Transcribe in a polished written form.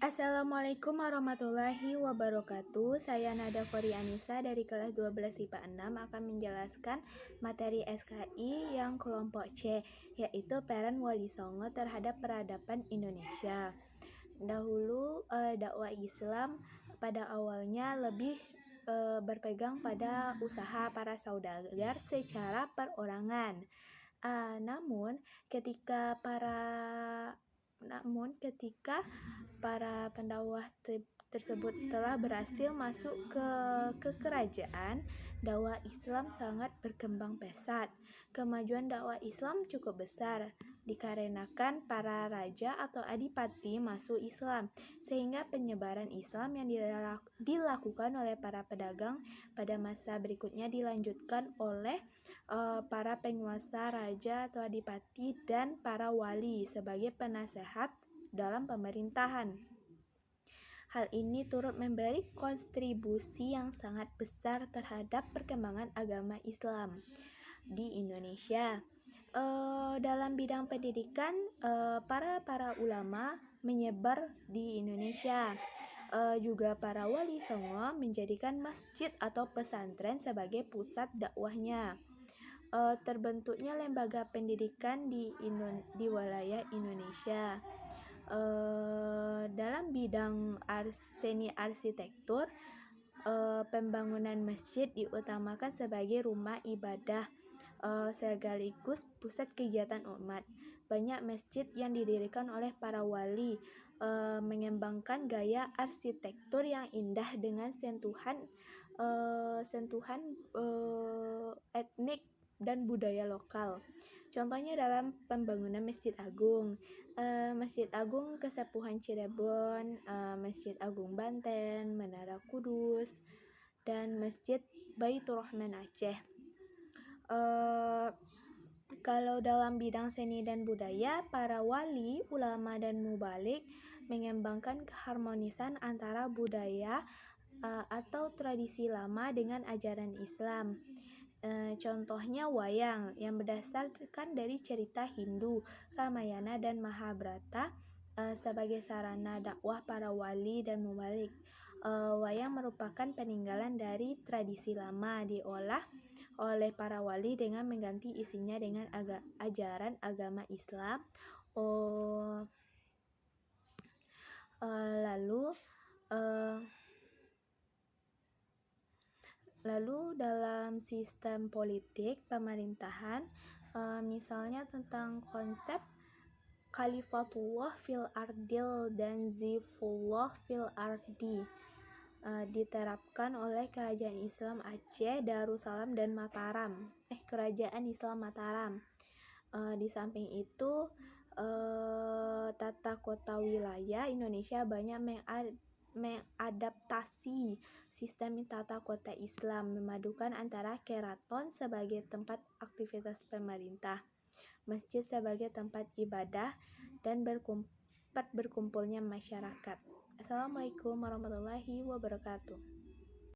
Assalamualaikum warahmatullahi wabarakatuh. Saya Nada Fori Anissa dari kelas 12 IPA 6 akan menjelaskan materi SKI yang kelompok C, yaitu Peran Wali Songo terhadap peradaban Indonesia. Dahulu dakwah Islam pada awalnya lebih berpegang pada usaha para saudagar secara perorangan. Namun ketika para pendakwah tersebut telah berhasil masuk ke kerajaan, dakwah Islam sangat berkembang pesat. Kemajuan dakwah Islam cukup besar dikarenakan para raja atau adipati masuk Islam, sehingga penyebaran Islam yang dilakukan oleh para pedagang pada masa berikutnya dilanjutkan oleh para penguasa raja atau adipati dan para wali sebagai penasehat dalam pemerintahan. Hal ini turut memberi kontribusi yang sangat besar terhadap perkembangan agama Islam di Indonesia. Dalam bidang pendidikan, para ulama menyebar di Indonesia. Juga para wali songo menjadikan masjid atau pesantren sebagai pusat dakwahnya. Terbentuknya lembaga pendidikan di wilayah Indonesia. Dalam bidang seni arsitektur, pembangunan masjid diutamakan sebagai rumah ibadah sekaligus pusat kegiatan umat. Banyak masjid yang didirikan oleh para wali mengembangkan gaya arsitektur yang indah dengan sentuhan etnik dan budaya lokal. Contohnya dalam pembangunan Masjid Agung, Masjid Agung Kesepuhan Cirebon, Masjid Agung Banten, Menara Kudus, dan Masjid Baitur Rahman Aceh. Kalau dalam bidang seni dan budaya, para wali, ulama, dan mubalik mengembangkan keharmonisan antara budaya atau tradisi lama dengan ajaran Islam. Contohnya wayang yang berdasarkan dari cerita Hindu, Ramayana dan Mahabharata sebagai sarana dakwah para wali dan mubalik. Wayang merupakan peninggalan dari tradisi lama diolah oleh para wali dengan mengganti isinya dengan ajaran agama Islam. Lalu dalam sistem politik pemerintahan, misalnya tentang konsep Khalifatullah fil ardil dan Zifullah fil ardi, diterapkan oleh Kerajaan Islam Aceh, Darussalam dan Mataram. Kerajaan Islam Mataram. Di samping itu, tata kota wilayah Indonesia banyak mengadaptasi sistem tata kota Islam, memadukan antara keraton sebagai tempat aktivitas pemerintah, masjid sebagai tempat ibadah, dan berkumpulnya masyarakat. Assalamualaikum warahmatullahi wabarakatuh.